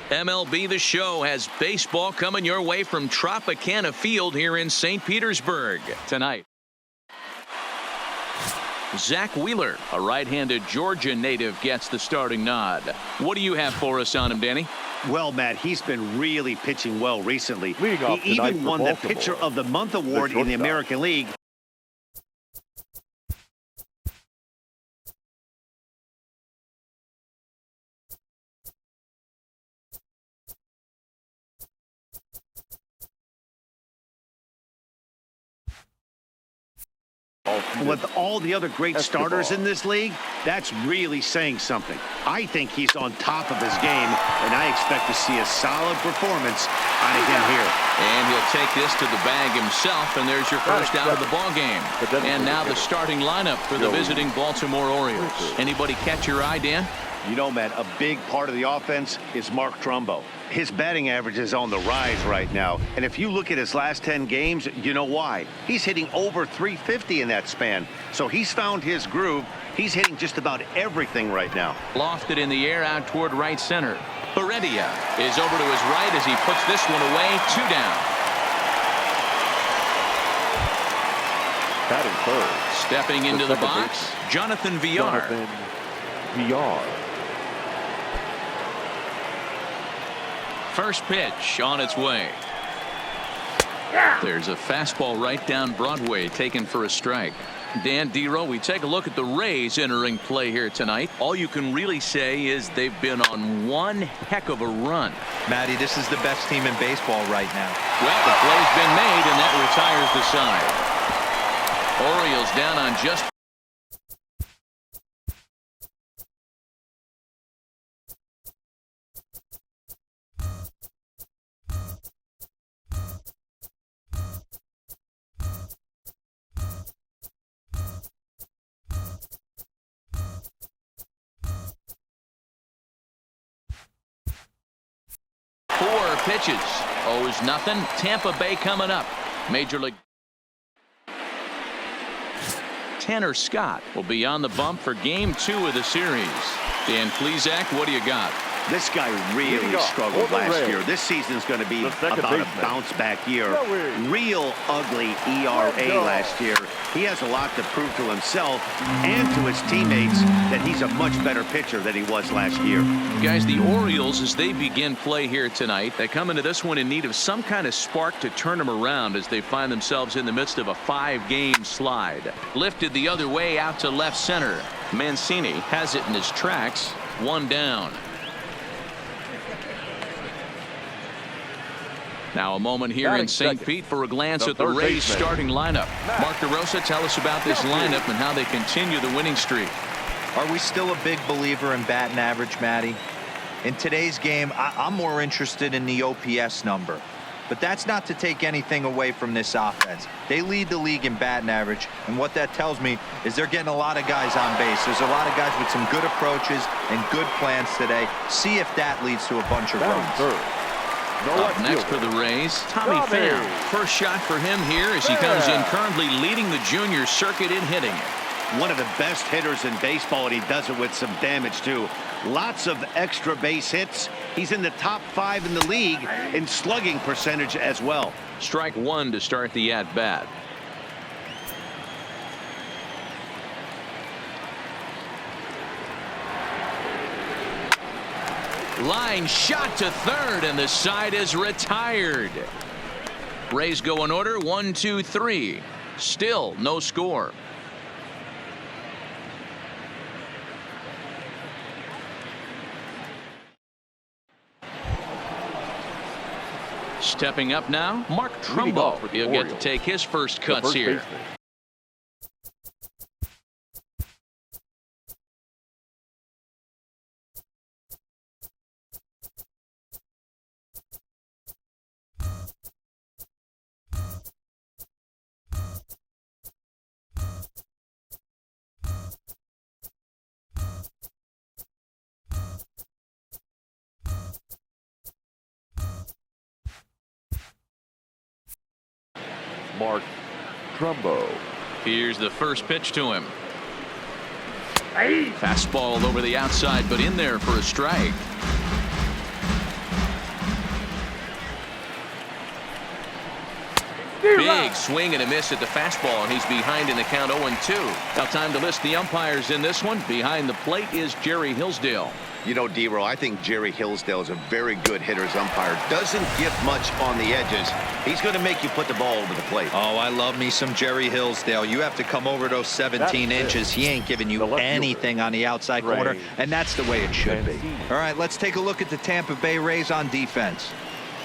MLB The Show has baseball coming your way from Tropicana Field here in St. Petersburg tonight. Zach Wheeler, a right-handed Georgia native, gets the starting nod. What do you have for us on him, Danny? Well, Matt, he's been really pitching well recently. He even won the Baltimore. Pitcher of the Month award in the American League. With all the other great starters in this league, that's really saying something. I think he's on top of his game, and I expect to see a solid performance out of him here. And he'll take this to the bag himself, and there's your first out of the ball game. And now the starting lineup for the visiting Baltimore Orioles. Anybody catch your eye, Dan? You know, Matt, a big part of the offense is Mark Trumbo. His batting average is on the rise right now. And if you look at his last 10 games, you know why. He's hitting over 350 in that span. So he's found his groove. He's hitting just about everything right now. Lofted in the air out toward right center. Heredia is over to his right as he puts this one away. 2 down. Batting third. Stepping into the box, Jonathan Villar. First pitch on its way. There's a fastball right down Broadway taken for a strike. Dan Dero, we take a look at the Rays entering play here tonight. All you can really say is they've been on one heck of a run. Matty, this is the best team in baseball right now. Well, the play's been made, and that retires the side. Orioles down on just 4 pitches. Owes nothing. Tampa Bay coming up. Major League. Tanner Scott will be on the bump for Game 2 of the series. Dan Plesac, what do you got? This guy really struggled last year. This season's going to be about a bounce-back year. Real ugly ERA last year. He has a lot to prove to himself and to his teammates that he's a much better pitcher than he was last year. Guys, the Orioles, as they begin play here tonight, they come into this one in need of some kind of spark to turn them around as they find themselves in the midst of a 5-game slide. Lifted the other way out to left center. Mancini has it in his tracks. 1 down. Now a moment here in St. Pete for a glance at the Rays starting lineup. Mark DeRosa, tell us about this lineup and how they continue the winning streak. Are we still a big believer in batting average, Matty? In today's game, I'm more interested in the OPS number. But that's not to take anything away from this offense. They lead the league in batting average, and what that tells me is they're getting a lot of guys on base. There's a lot of guys with some good approaches and good plans today. See if that leads to a bunch of runs. Up next for the Rays, Tommy Pham. First shot for him here as he comes in currently leading the junior circuit in hitting. One of the best hitters in baseball, and he does it with some damage too. Lots of extra base hits. He's in the top 5 in the league in slugging percentage as well. Strike 1 to start the at-bat. Line shot to third, and the side is retired. Rays go in order. 1, 2, 3. Still no score. Stepping up now, Mark Trumbo. He'll get to take his first cuts here. Mark Trumbo. Here's the first pitch to him. Fastball over the outside, but in there for a strike. Big swing and a miss at the fastball, and he's behind in the count 0-2. Now time to list the umpires in this one. Behind the plate is Jerry Hillsdale. You know, D-Row, I think Jerry Hillsdale is a very good hitter's umpire. Doesn't give much on the edges. He's going to make you put the ball over the plate. Oh, I love me some Jerry Hillsdale. You have to come over those 17 inches. He ain't giving you anything on the outside corner, and that's the way it should be. All right, let's take a look at the Tampa Bay Rays on defense.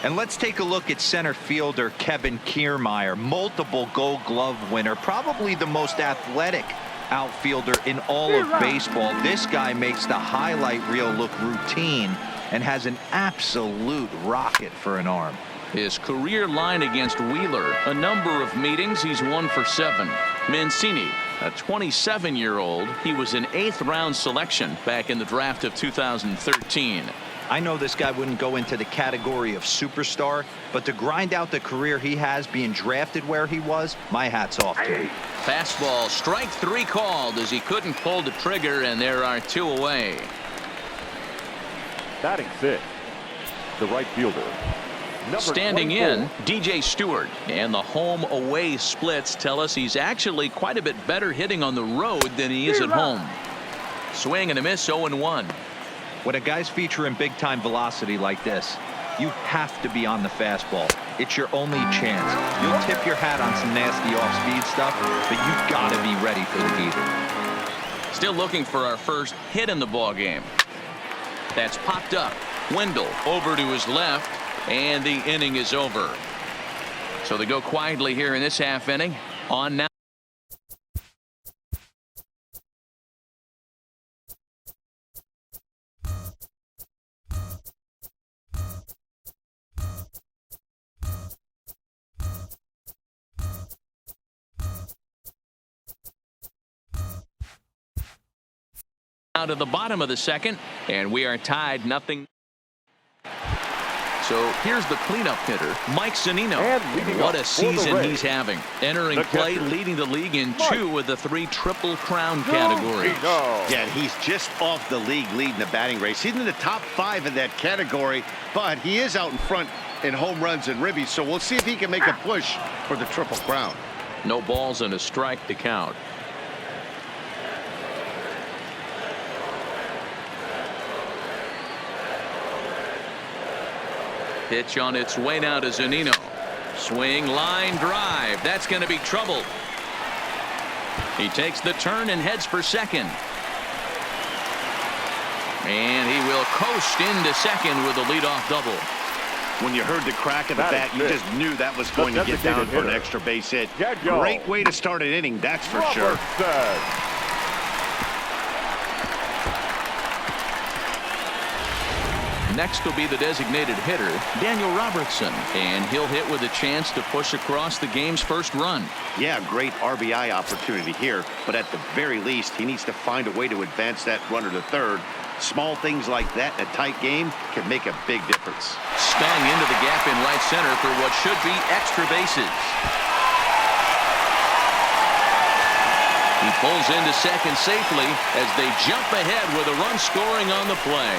And let's take a look at center fielder Kevin Kiermaier, multiple Gold Glove winner, probably the most athletic outfielder in all of baseball. This guy makes the highlight reel look routine and has an absolute rocket for an arm. His career line against Wheeler, a number of meetings, he's 1 for 7. Mancini, a 27-year-old, he was an 8th round selection back in the draft of 2013. I know this guy wouldn't go into the category of superstar, but to grind out the career he has being drafted where he was, my hat's off to him. Fastball, strike 3 called as he couldn't pull the trigger, and there are 2 away. Batting 5th, the right fielder. Standing in, DJ Stewart, and the home away splits tell us he's actually quite a bit better hitting on the road than he is at home. Swing and a miss, 0-1. When a guy's featuring big-time velocity like this, you have to be on the fastball. It's your only chance. You'll tip your hat on some nasty off-speed stuff, but you've got to be ready for the heater. Still looking for our first hit in the ball game. That's popped up. Wendell over to his left, and the inning is over. So they go quietly here in this half inning. On now. Out of the bottom of the second, and we are tied 0-0. So here's the cleanup hitter, Mike Zunino. What a season he's having. Entering play, leading the league in 2 of the 3 Triple Crown categories. Yeah, he's just off the league leading the batting race. He's in the top 5 in that category, but he is out in front in home runs and ribbies, so we'll see if he can make a push for the Triple Crown. No balls and a strike to count. Pitch on its way now to Zunino. Swing, line drive. That's going to be trouble. He takes the turn and heads for second. And he will coast into second with a leadoff double. When you heard the crack of the bat, you just knew that was going to get down for an extra base hit. Great way to start an inning, that's for sure. Next will be the designated hitter, Daniel Robertson, and he'll hit with a chance to push across the game's first run. Yeah, great RBI opportunity here, but at the very least, he needs to find a way to advance that runner to third. Small things like that in a tight game can make a big difference. Stung into the gap in right center for what should be extra bases. He pulls into second safely as they jump ahead with a run scoring on the play.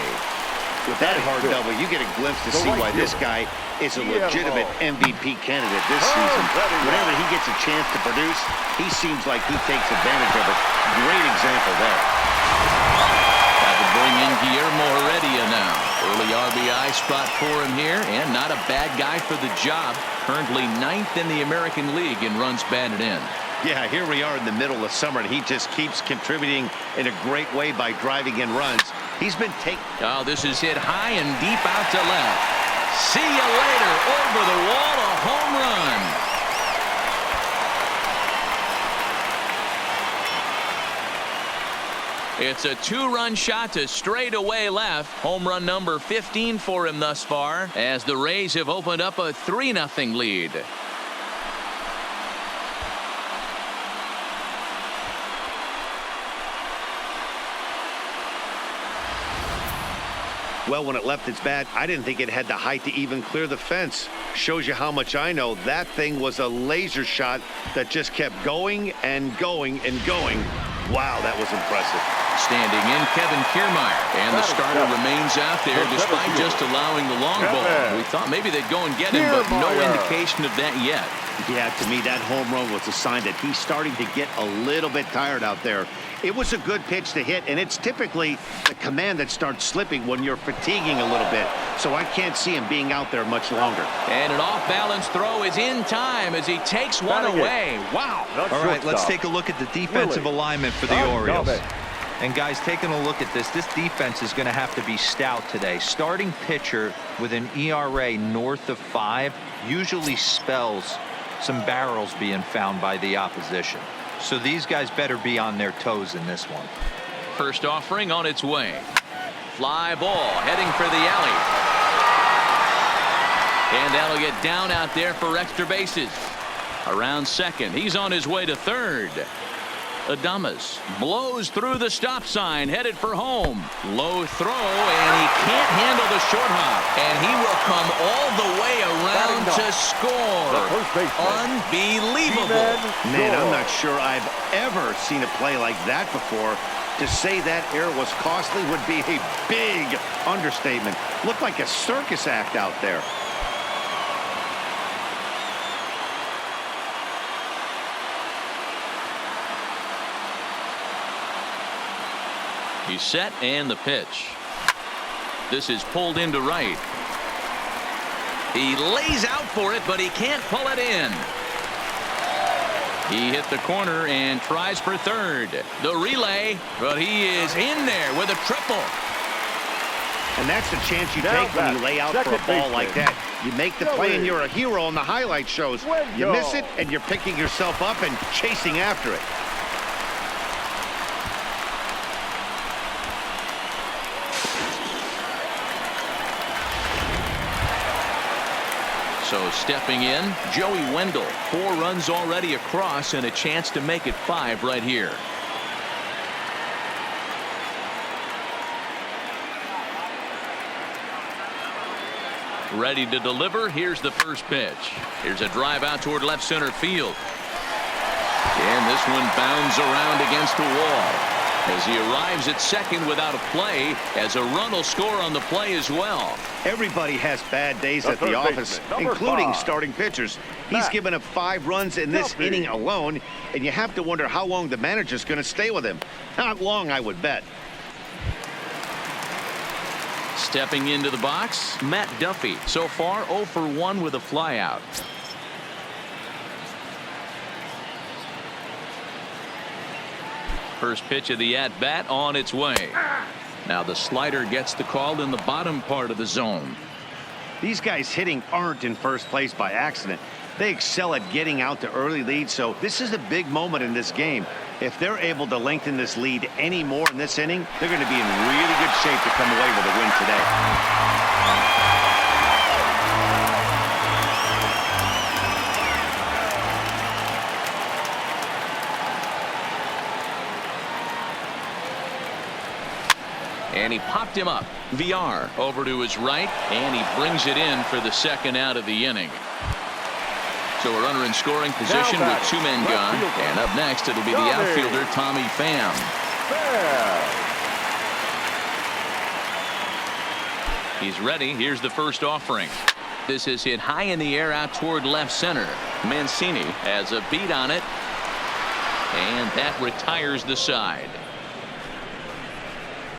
With that hard double, you get a glimpse to see why this guy is a legitimate MVP candidate this season. Whenever he gets a chance to produce, he seems like he takes advantage of it. Great example there. Got to bring in Guillermo Heredia now. Early RBI spot for him here, and not a bad guy for the job. Currently 9th in the American League in runs batted in. Yeah, here we are in the middle of summer, and he just keeps contributing in a great way by driving in runs. He's been taking. Oh, this is hit high and deep out to left. See you later. Over the wall, a home run. It's a 2-run shot to straightaway left. Home run number 15 for him thus far, as the Rays have opened up a 3-0 lead. Well, when it left its bat, I didn't think it had the height to even clear the fence. Shows you how much I know. That thing was a laser shot that just kept going and going and going. Wow, that was impressive. Standing in, Kevin Kiermaier. And the starter remains out there despite just allowing the long ball. We thought maybe they'd go and get him, but no indication of that yet. Yeah, to me, that home run was a sign that he's starting to get a little bit tired out there. It was a good pitch to hit, and it's typically the command that starts slipping when you're fatiguing a little bit. So I can't see him being out there much longer. And an off-balance throw is in time as he takes one away. Wow. All right, let's take a look at the defensive alignment for the Orioles. And guys, taking a look at this defense is going to have to be stout today. Starting pitcher with an ERA north of 5 usually spells some barrels being found by the opposition. So these guys better be on their toes in this one. First offering on its way. Fly ball heading for the alley. And that'll get down out there for extra bases. Around second. He's on his way to third. Adames blows through the stop sign, headed for home. Low throw, and he can't handle the short hop. And he will come all the way around to score. Unbelievable. Man, I'm not sure I've ever seen a play like that before. To say that error was costly would be a big understatement. Looked like a circus act out there. He's set, and the pitch. This is pulled into right. He lays out for it, but he can't pull it in. He hit the corner and tries for third. The relay, but he is in there with a triple. And that's the chance you take when you lay out for a ball like that. You make the play and you're a hero on the highlight shows. You miss it and you're picking yourself up and chasing after it. So stepping in, Joey Wendell. 4 runs already across and a chance to make it 5 right here. Ready to deliver. Here's the first pitch. Here's a drive out toward left center field. And this one bounds around against the wall as he arrives at second without a play, as a run will score on the play as well. Everybody has bad days at the office, including starting pitchers. He's given up 5 runs in this inning alone, and you have to wonder how long the manager's going to stay with him. Not long, I would bet. Stepping into the box, Matt Duffy. So far 0 for 1 with a flyout. First pitch of the at-bat on its way. Now the slider gets the call in the bottom part of the zone. These guys hitting aren't in first place by accident. They excel at getting out to early leads, so this is a big moment in this game. If they're able to lengthen this lead any more in this inning, they're going to be in really good shape to come away with a win today. And he popped him up. VR over to his right, and he brings it in for the second out of the inning. So a runner in scoring position with 2 men gone. And up next, it'll be the outfielder, Tommy Pham. He's ready. Here's the first offering. This is hit high in the air out toward left center. Mancini has a beat on it. And that retires the side.